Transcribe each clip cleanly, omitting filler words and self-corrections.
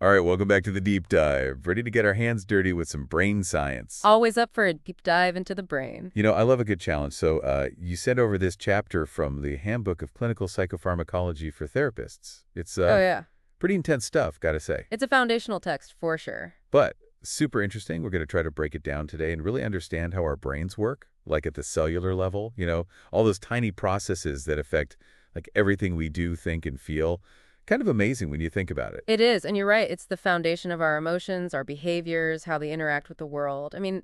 All right, welcome back to the deep dive. Ready to get our hands dirty with some brain science. Always up for a deep dive into the brain. You know, I love a good challenge. So you sent over this chapter from the Handbook of Clinical Psychopharmacology for Therapists. It's Oh, yeah. pretty intense stuff, gotta say. It's a foundational text for sure. But super interesting. We're going to try to break it down today and really understand how our brains work, like at the cellular level, all those tiny processes that affect like everything we do, think, and feel. Kind of amazing when you think about it. It is, and you're right. It's the foundation of our emotions, our behaviors, how they interact with the world. I mean,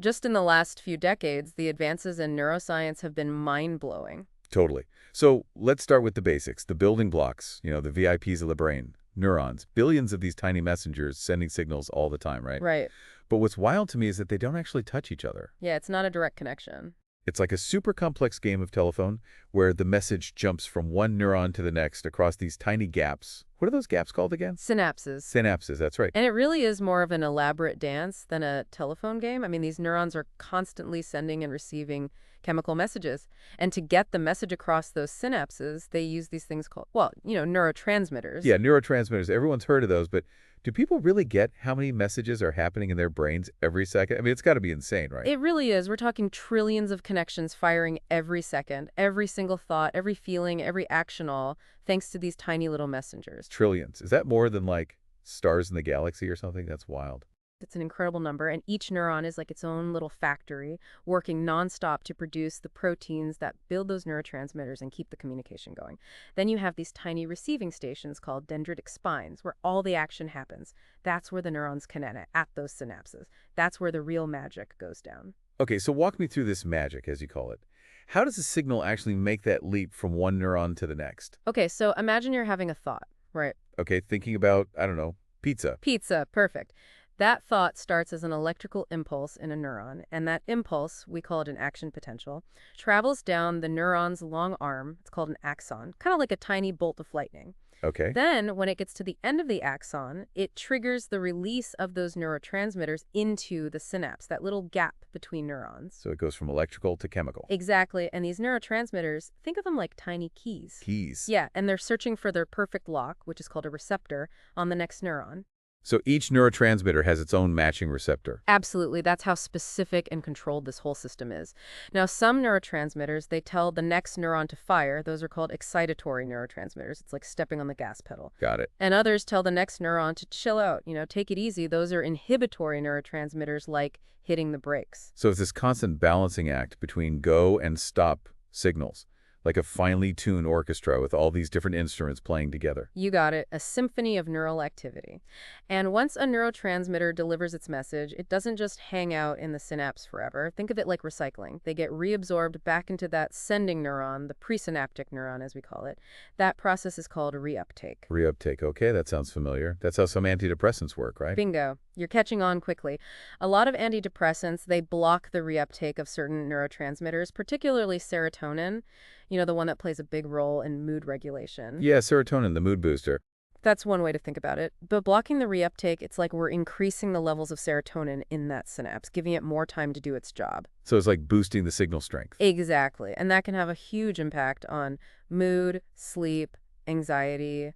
just in the last few decades, the advances in neuroscience have been mind-blowing. Totally. So let's start with the basics, the building blocks, the VIPs of the brain, neurons, billions of these tiny messengers sending signals all the time, right? Right. But what's wild to me is that they don't actually touch each other. Yeah, it's not a direct connection. It's like a super complex game of telephone where the message jumps from one neuron to the next across these tiny gaps. What are those gaps called again? Synapses. Synapses, that's right. And it really is more of an elaborate dance than a telephone game. I mean, these neurons are constantly sending and receiving chemical messages. And to get the message across those synapses, they use these things called, neurotransmitters. Yeah, neurotransmitters. Everyone's heard of those, but do people really get how many messages are happening in their brains every second? I mean, it's got to be insane, right? It really is. We're talking trillions of connections firing every second, every single thought, every feeling, every action, all thanks to these tiny little messengers. Trillions. Is that more than like stars in the galaxy or something? That's wild. It's an incredible number, and each neuron is like its own little factory, working nonstop to produce the proteins that build those neurotransmitters and keep the communication going. Then you have these tiny receiving stations called dendritic spines, where all the action happens. That's where the neurons connect at those synapses. That's where the real magic goes down. Okay, so walk me through this magic, as you call it. How does a signal actually make that leap from one neuron to the next? Okay, so imagine you're having a thought, right? Okay, thinking about, I don't know, pizza. Pizza, perfect. That thought starts as an electrical impulse in a neuron, and that impulse, we call it an action potential, travels down the neuron's long arm. It's called an axon, kind of like a tiny bolt of lightning. Okay. Then, when it gets to the end of the axon, it triggers the release of those neurotransmitters into the synapse, that little gap between neurons. So it goes from electrical to chemical. Exactly, and these neurotransmitters, think of them like tiny keys. Keys. Yeah, and they're searching for their perfect lock, which is called a receptor, on the next neuron. So each neurotransmitter has its own matching receptor. Absolutely. That's how specific and controlled this whole system is. Now, some neurotransmitters, they tell the next neuron to fire. Those are called excitatory neurotransmitters. It's like stepping on the gas pedal. Got it. And others tell the next neuron to chill out, take it easy. Those are inhibitory neurotransmitters like hitting the brakes. So it's this constant balancing act between go and stop signals, like a finely tuned orchestra with all these different instruments playing together. You got it, a symphony of neural activity. And once a neurotransmitter delivers its message, it doesn't just hang out in the synapse forever. Think of it like recycling. They get reabsorbed back into that sending neuron, the presynaptic neuron as we call it. That process is called reuptake. Reuptake, okay, that sounds familiar. That's how some antidepressants work, right? Bingo. You're catching on quickly. A lot of antidepressants, they block the reuptake of certain neurotransmitters, particularly serotonin, the one that plays a big role in mood regulation. Yeah, serotonin, the mood booster. That's one way to think about it. But blocking the reuptake, it's like we're increasing the levels of serotonin in that synapse, giving it more time to do its job. So it's like boosting the signal strength. Exactly. And that can have a huge impact on mood, sleep, anxiety,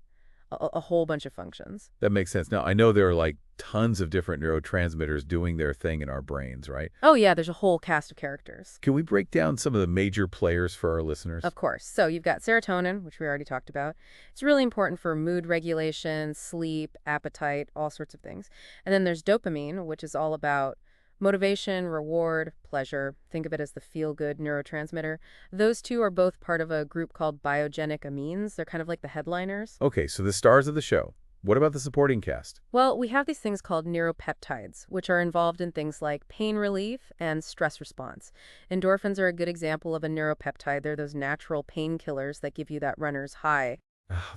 a whole bunch of functions. That makes sense. Now, I know there are like tons of different neurotransmitters doing their thing in our brains, right? Oh, yeah, there's a whole cast of characters. Can we break down some of the major players for our listeners? Of course. So you've got serotonin, which we already talked about. It's really important for mood regulation, sleep, appetite, all sorts of things. And then there's dopamine, which is all about motivation, reward, pleasure. Think of it as the feel-good neurotransmitter. Those two are both part of a group called biogenic amines. They're kind of like the headliners. Okay, so the stars of the show. What about the supporting cast? Well, we have these things called neuropeptides, which are involved in things like pain relief and stress response. Endorphins are a good example of a neuropeptide. They're those natural painkillers that give you that runner's high.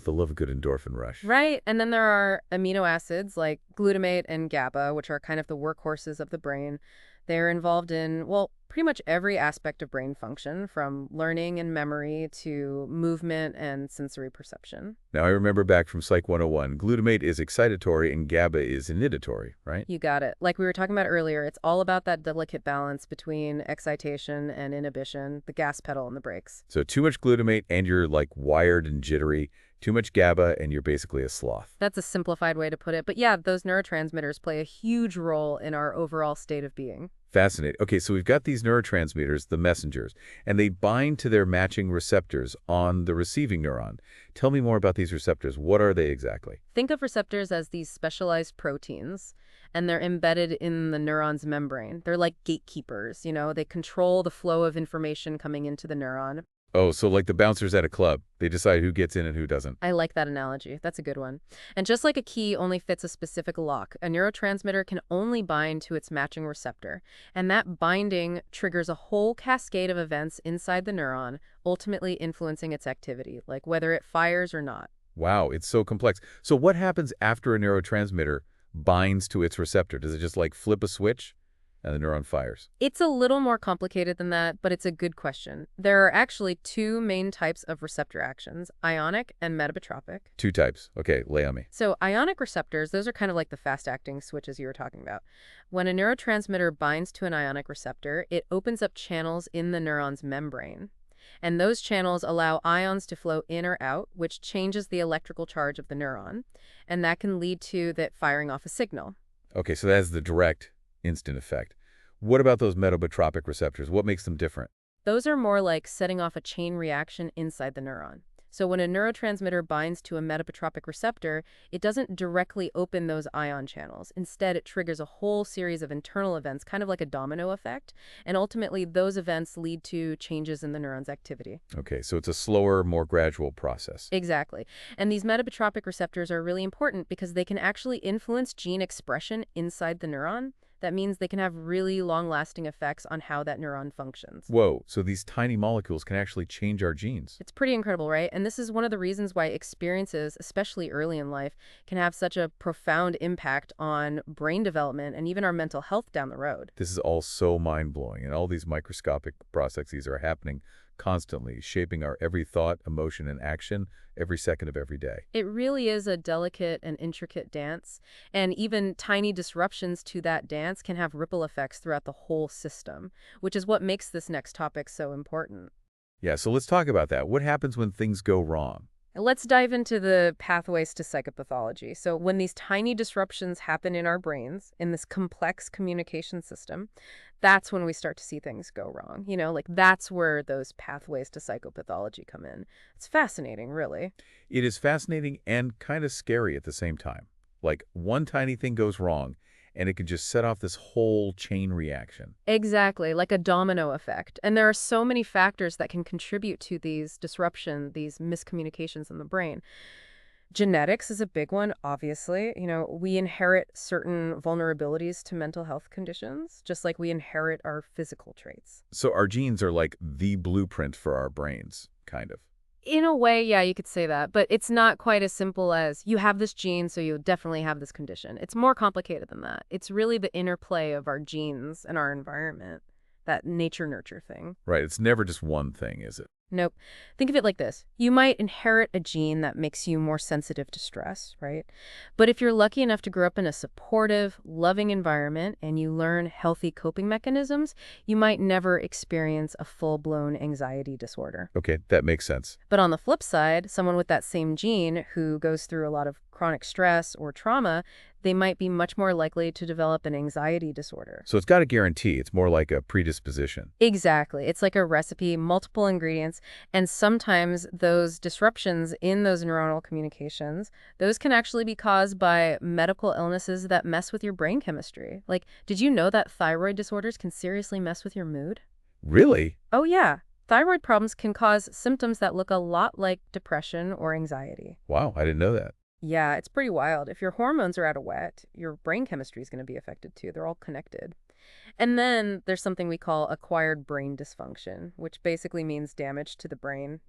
The love of good endorphin rush. Right. And then there are amino acids like glutamate and GABA, which are kind of the workhorses of the brain. They're involved in, pretty much every aspect of brain function, from learning and memory to movement and sensory perception. Now, I remember back from Psych 101, glutamate is excitatory and GABA is inhibitory, right? You got it. Like we were talking about earlier, it's all about that delicate balance between excitation and inhibition, the gas pedal and the brakes. So too much glutamate and you're like wired and jittery. Too much GABA and you're basically a sloth. That's a simplified way to put it. But yeah, those neurotransmitters play a huge role in our overall state of being. Fascinating. Okay, so we've got these neurotransmitters, the messengers, and they bind to their matching receptors on the receiving neuron. Tell me more about these receptors. What are they exactly? Think of receptors as these specialized proteins, and they're embedded in the neuron's membrane. They're like gatekeepers, they control the flow of information coming into the neuron. Oh, so like the bouncers at a club. They decide who gets in and who doesn't. I like that analogy. That's a good one. And just like a key only fits a specific lock, a neurotransmitter can only bind to its matching receptor. And that binding triggers a whole cascade of events inside the neuron, ultimately influencing its activity, like whether it fires or not. Wow, it's so complex. So what happens after a neurotransmitter binds to its receptor? Does it just like flip a switch and the neuron fires? It's a little more complicated than that, but it's a good question. There are actually two main types of receptor actions, ionic and metabotropic. Two types. Okay, lay on me. So ionic receptors, those are kind of like the fast-acting switches you were talking about. When a neurotransmitter binds to an ionic receptor, it opens up channels in the neuron's membrane. And those channels allow ions to flow in or out, which changes the electrical charge of the neuron. And that can lead to that firing off a signal. Okay, so that's the direct instant effect. What about those metabotropic receptors? What makes them different? Those are more like setting off a chain reaction inside the neuron. So when a neurotransmitter binds to a metabotropic receptor, it doesn't directly open those ion channels. Instead, it triggers a whole series of internal events, kind of like a domino effect. And ultimately, those events lead to changes in the neuron's activity. Okay, so it's a slower, more gradual process. Exactly. And these metabotropic receptors are really important because they can actually influence gene expression inside the neuron. That means they can have really long-lasting effects on how that neuron functions. Whoa, so these tiny molecules can actually change our genes. It's pretty incredible, right? And this is one of the reasons why experiences, especially early in life, can have such a profound impact on brain development and even our mental health down the road. This is all so mind-blowing, and all these microscopic processes are happening constantly, shaping our every thought, emotion, and action every second of every day. It really is a delicate and intricate dance, and even tiny disruptions to that dance can have ripple effects throughout the whole system, which is what makes this next topic so important. Yeah, so let's talk about that. What happens when things go wrong? Let's dive into the pathways to psychopathology. So when these tiny disruptions happen in our brains, in this complex communication system, that's when we start to see things go wrong. That's where those pathways to psychopathology come in. It's fascinating, really. It is fascinating and kind of scary at the same time. Like, one tiny thing goes wrong, and it could just set off this whole chain reaction. Exactly, like a domino effect. And there are so many factors that can contribute to these disruptions, these miscommunications in the brain. Genetics is a big one, obviously. We inherit certain vulnerabilities to mental health conditions, just like we inherit our physical traits. So our genes are like the blueprint for our brains, kind of. In a way, yeah, you could say that, but it's not quite as simple as you have this gene, so you'll definitely have this condition. It's more complicated than that. It's really the interplay of our genes and our environment, that nature-nurture thing. Right, it's never just one thing, is it? Nope. Think of it like this. You might inherit a gene that makes you more sensitive to stress, right? But if you're lucky enough to grow up in a supportive, loving environment and you learn healthy coping mechanisms, you might never experience a full-blown anxiety disorder. Okay, that makes sense. But on the flip side, someone with that same gene who goes through a lot of chronic stress or trauma, they might be much more likely to develop an anxiety disorder. So it's got a guarantee. It's more like a predisposition. Exactly. It's like a recipe, multiple ingredients, and sometimes those disruptions in those neuronal communications, those can actually be caused by medical illnesses that mess with your brain chemistry. Like, did you know that thyroid disorders can seriously mess with your mood? Really? Oh, yeah. Thyroid problems can cause symptoms that look a lot like depression or anxiety. Wow, I didn't know that. Yeah, it's pretty wild. If your hormones are out of whack, your brain chemistry is going to be affected too. They're all connected. And then there's something we call acquired brain dysfunction, which basically means damage to the brain.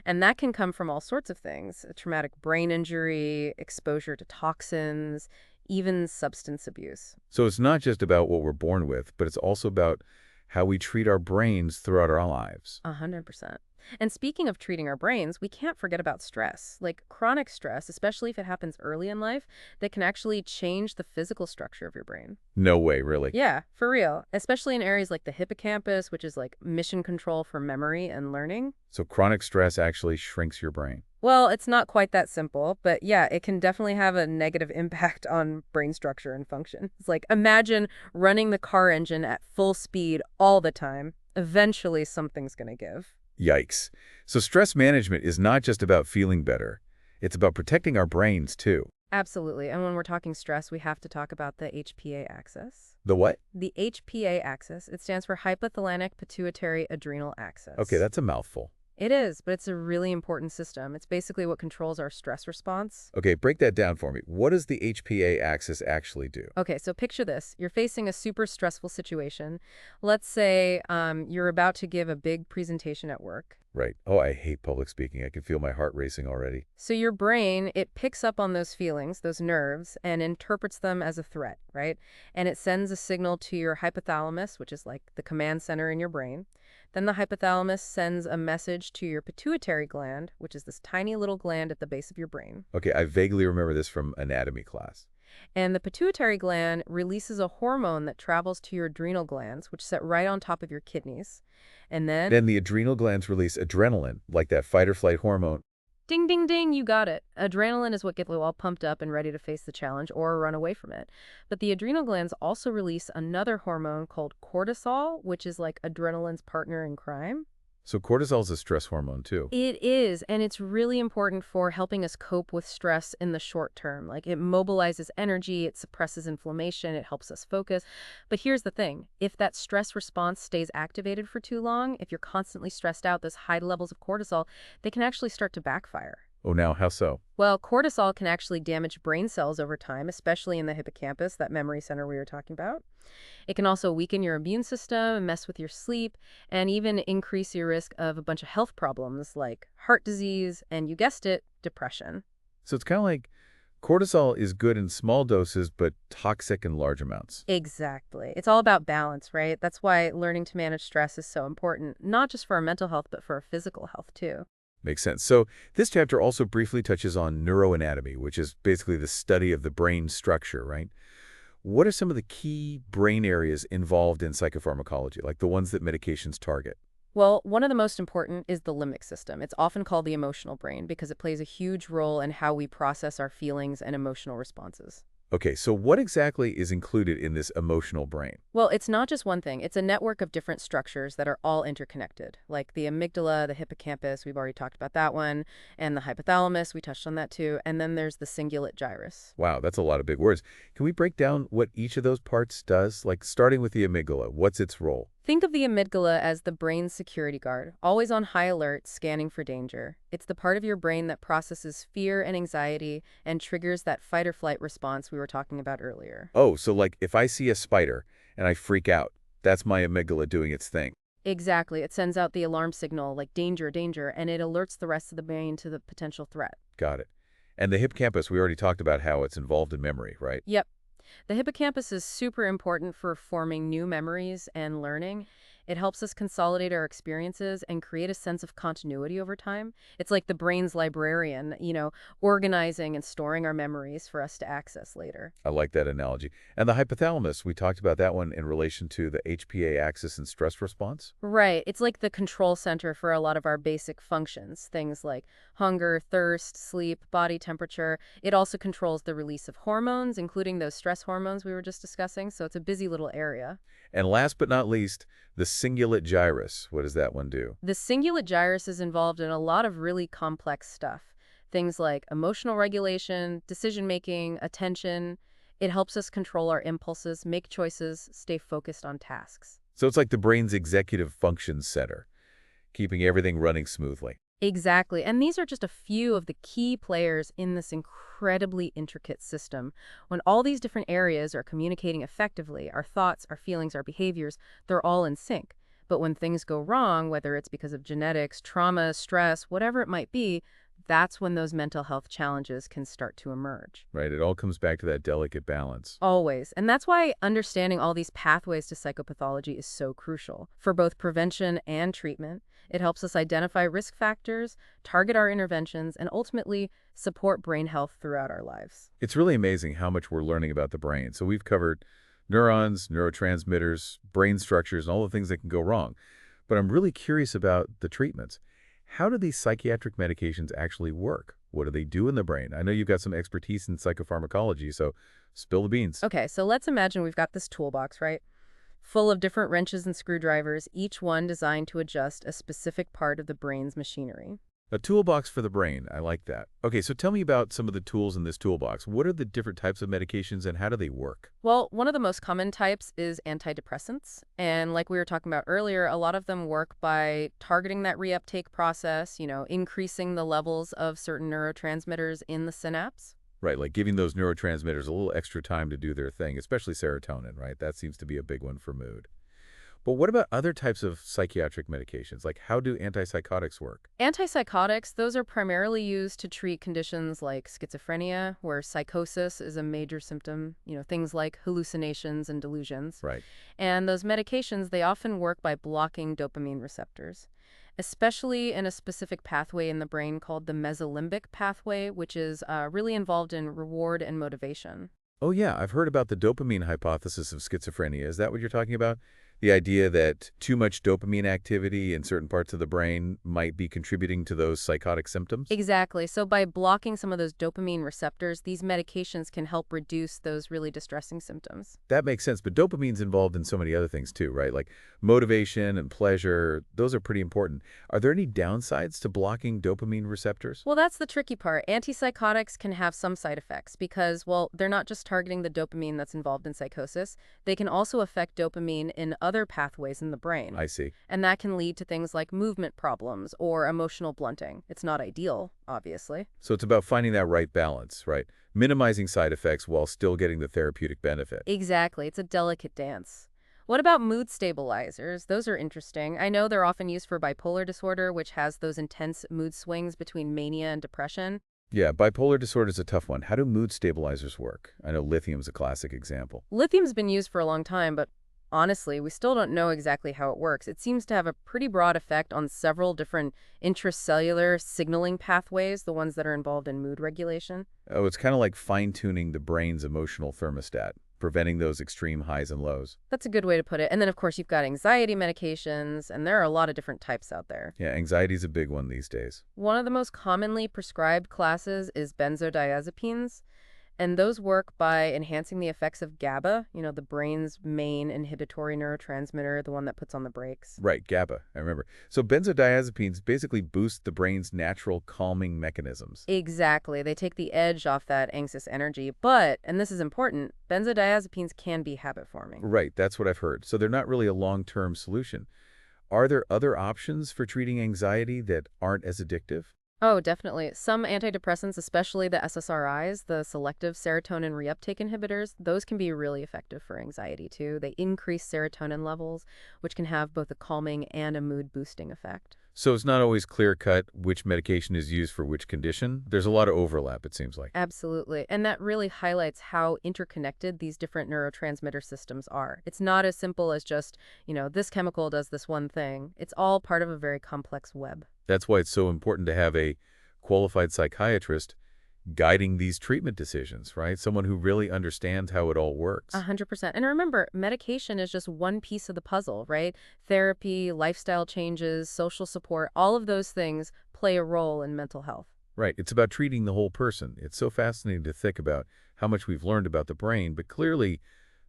And that can come from all sorts of things: a traumatic brain injury, exposure to toxins, even substance abuse. So it's not just about what we're born with, but it's also about how we treat our brains throughout our lives. 100%. And speaking of treating our brains, we can't forget about stress. Like chronic stress, especially if it happens early in life, that can actually change the physical structure of your brain. No way, really. Yeah, for real. Especially in areas like the hippocampus, which is like mission control for memory and learning. So chronic stress actually shrinks your brain. Well, it's not quite that simple, but yeah, it can definitely have a negative impact on brain structure and function. It's like imagine running the car engine at full speed all the time. Eventually, something's going to give. Yikes. So stress management is not just about feeling better. It's about protecting our brains, too. Absolutely. And when we're talking stress, we have to talk about the HPA axis. The what? The HPA axis, it stands for hypothalamic pituitary adrenal Okay, axis. that's a mouthful. It is, but it's a really important system. It's basically what controls our stress response. Okay, break that down for me. What does the HPA axis actually do? Okay, so picture this. You're facing a super stressful situation. Let's say you're about to give a big presentation at work. Right. Oh, I hate public speaking. I can feel my heart racing already. So your brain, it picks up on those feelings, those nerves, and interprets them as a threat, right? And it sends a signal to your hypothalamus, which is like the command center in your brain. Then the hypothalamus sends a message to your pituitary gland, which is this tiny little gland at the base of your brain. Okay, I vaguely remember this from anatomy class. And the pituitary gland releases a hormone that travels to your adrenal glands, which sit right on top of your kidneys. And then, Then the adrenal glands release adrenaline, like that fight-or-flight hormone. ding, ding, ding, you got it. Adrenaline is what gets you all pumped up and ready to face the challenge or run away from it. But the adrenal glands also release another hormone called cortisol, which is like adrenaline's partner in crime. So cortisol is a stress hormone, too. It is, and it's really important for helping us cope with stress in the short term. Like it mobilizes energy, it suppresses inflammation, it helps us focus. But here's the thing. If that stress response stays activated for too long, if you're constantly stressed out, those high levels of cortisol, they can actually start to backfire. Oh, now, how so? Well, cortisol can actually damage brain cells over time, especially in the hippocampus, that memory center we were talking about. It can also weaken your immune system, mess with your sleep, and even increase your risk of a bunch of health problems like heart disease and, you guessed it, depression. So it's kind of like cortisol is good in small doses, but toxic in large amounts. Exactly. It's all about balance, right? That's why learning to manage stress is so important, not just for our mental health, but for our physical health, too. Makes sense. So this chapter also briefly touches on neuroanatomy, which is basically the study of the brain structure, right? What are some of the key brain areas involved in psychopharmacology, like the ones that medications target? Well, one of the most important is the limbic system. It's often called the emotional brain because it plays a huge role in how we process our feelings and emotional responses. Okay, so what exactly is included in this emotional brain? Well, it's not just one thing. It's a network of different structures that are all interconnected, like the amygdala, the hippocampus, we've already talked about that one, and the hypothalamus, we touched on that too, and then there's the cingulate gyrus. Wow, that's a lot of big words. Can we break down what each of those parts does? Like starting with the amygdala, what's its role? Think of the amygdala as the brain's security guard, always on high alert, scanning for danger. It's the part of your brain that processes fear and anxiety and triggers that fight or flight response we were talking about earlier. Oh, so like if I see a spider and I freak out, that's my amygdala doing its thing. Exactly. It sends out the alarm signal like danger, danger, and it alerts the rest of the brain to the potential threat. Got it. And the hippocampus, we already talked about how it's involved in memory, right? Yep. The hippocampus is super important for forming new memories and learning. It helps us consolidate our experiences and create a sense of continuity over time. It's like the brain's librarian, organizing and storing our memories for us to access later. I like that analogy. And the hypothalamus, we talked about that one in relation to the HPA axis and stress response? Right. It's like the control center for a lot of our basic functions, things like hunger, thirst, sleep, body temperature. It also controls the release of hormones, including those stress hormones we were just discussing, so it's a busy little area. And last but not least, the cingulate gyrus. What does that one do? The cingulate gyrus is involved in a lot of really complex stuff. Things like emotional regulation, decision-making, attention. It helps us control our impulses, make choices, stay focused on tasks. So it's like the brain's executive functions center, keeping everything running smoothly. Exactly. And these are just a few of the key players in this incredibly intricate system. When all these different areas are communicating effectively, our thoughts, our feelings, our behaviors, they're all in sync. But when things go wrong, whether it's because of genetics, trauma, stress, whatever it might be, that's when those mental health challenges can start to emerge. Right, it all comes back to that delicate balance. Always. And that's why understanding all these pathways to psychopathology is so crucial for both prevention and treatment. It helps us identify risk factors, target our interventions, and ultimately support brain health throughout our lives. It's really amazing how much we're learning about the brain. So we've covered neurons, neurotransmitters, brain structures, and all the things that can go wrong. But I'm really curious about the treatments. How do these psychiatric medications actually work? What do they do in the brain? I know you've got some expertise in psychopharmacology, so spill the beans. Okay, so let's imagine we've got this toolbox, right? Full of different wrenches and screwdrivers, each one designed to adjust a specific part of the brain's machinery. A toolbox for the brain. I like that. Okay, so tell me about some of the tools in this toolbox. What are the different types of medications and how do they work? Well, one of the most common types is antidepressants. And like we were talking about earlier, a lot of them work by targeting that reuptake process, increasing the levels of certain neurotransmitters in the synapse. Right, like giving those neurotransmitters a little extra time to do their thing, especially serotonin, right? That seems to be a big one for mood. But what about other types of psychiatric medications? Like how do antipsychotics work? Antipsychotics, those are primarily used to treat conditions like schizophrenia, where psychosis is a major symptom, things like hallucinations and delusions. Right. And those medications, they often work by blocking dopamine receptors, especially in a specific pathway in the brain called the mesolimbic pathway, which is really involved in reward and motivation. Oh yeah, I've heard about the dopamine hypothesis of schizophrenia. Is that what you're talking about? The idea that too much dopamine activity in certain parts of the brain might be contributing to those psychotic symptoms? Exactly. So by blocking some of those dopamine receptors, these medications can help reduce those really distressing symptoms. That makes sense, but dopamine's involved in so many other things too, right? Like motivation and pleasure, those are pretty important. Are there any downsides to blocking dopamine receptors? Well, that's the tricky part. Antipsychotics can have some side effects because, well, they're not just targeting the dopamine that's involved in psychosis. They can also affect dopamine in other pathways in the brain. I see. And that can lead to things like movement problems or emotional blunting. It's not ideal, obviously. So it's about finding that right balance, right? Minimizing side effects while still getting the therapeutic benefit. Exactly. It's a delicate dance. What about mood stabilizers? Those are interesting. I know they're often used for bipolar disorder, which has those intense mood swings between mania and depression. Yeah, bipolar disorder is a tough one. How do mood stabilizers work? I know lithium's a classic example. Lithium's been used for a long time, but honestly, we still don't know exactly how it works. It seems to have a pretty broad effect on several different intracellular signaling pathways, the ones that are involved in mood regulation. Oh, it's kind of like fine-tuning the brain's emotional thermostat, preventing those extreme highs and lows. That's a good way to put it. And then, of course, you've got anxiety medications, and there are a lot of different types out there. Yeah, anxiety's a big one these days. One of the most commonly prescribed classes is benzodiazepines. And those work by enhancing the effects of GABA, the brain's main inhibitory neurotransmitter, the one that puts on the brakes. Right, GABA, I remember. So benzodiazepines basically boost the brain's natural calming mechanisms. Exactly. They take the edge off that anxious energy. But, and this is important, benzodiazepines can be habit-forming. Right, that's what I've heard. So they're not really a long-term solution. Are there other options for treating anxiety that aren't as addictive? Oh, definitely. Some antidepressants, especially the SSRIs, the selective serotonin reuptake inhibitors, those can be really effective for anxiety too. They increase serotonin levels, which can have both a calming and a mood-boosting effect. So it's not always clear-cut which medication is used for which condition. There's a lot of overlap, it seems like. Absolutely. And that really highlights how interconnected these different neurotransmitter systems are. It's not as simple as just, this chemical does this one thing. It's all part of a very complex web. That's why it's so important to have a qualified psychiatrist guiding these treatment decisions, right? Someone who really understands how it all works. 100%. And remember, medication is just one piece of the puzzle, right? Therapy, lifestyle changes, social support, all of those things play a role in mental health. Right. It's about treating the whole person. It's so fascinating to think about how much we've learned about the brain, but clearly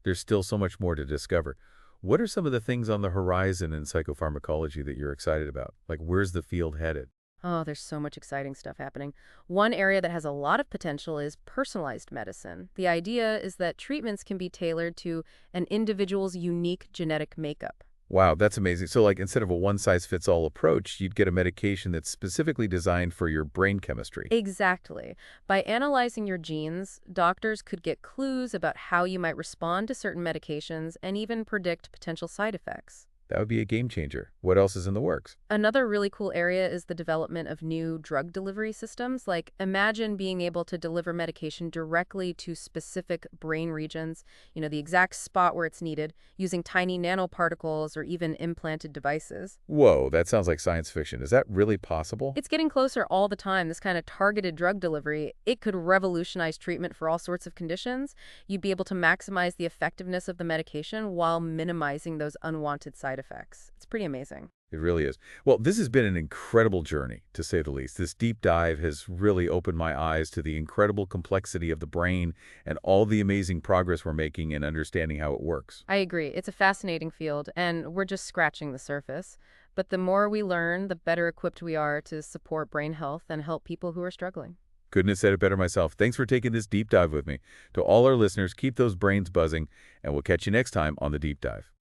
there's still so much more to discover. What are some of the things on the horizon in psychopharmacology that you're excited about? Like, where's the field headed? Oh, there's so much exciting stuff happening. One area that has a lot of potential is personalized medicine. The idea is that treatments can be tailored to an individual's unique genetic makeup. Wow, that's amazing. So, like, instead of a one-size-fits-all approach, you'd get a medication that's specifically designed for your brain chemistry. Exactly. By analyzing your genes, doctors could get clues about how you might respond to certain medications and even predict potential side effects. That would be a game changer. What else is in the works? Another really cool area is the development of new drug delivery systems. Like, imagine being able to deliver medication directly to specific brain regions, the exact spot where it's needed, using tiny nanoparticles or even implanted devices. Whoa, that sounds like science fiction. Is that really possible? It's getting closer all the time, this kind of targeted drug delivery. It could revolutionize treatment for all sorts of conditions. You'd be able to maximize the effectiveness of the medication while minimizing those unwanted side effects. It's pretty amazing. It really is. Well, this has been an incredible journey, to say the least. This deep dive has really opened my eyes to the incredible complexity of the brain and all the amazing progress we're making in understanding how it works. I agree. It's a fascinating field, and we're just scratching the surface. But the more we learn, the better equipped we are to support brain health and help people who are struggling. Couldn't have said it better myself. Thanks for taking this deep dive with me. To all our listeners, keep those brains buzzing, and we'll catch you next time on The Deep Dive.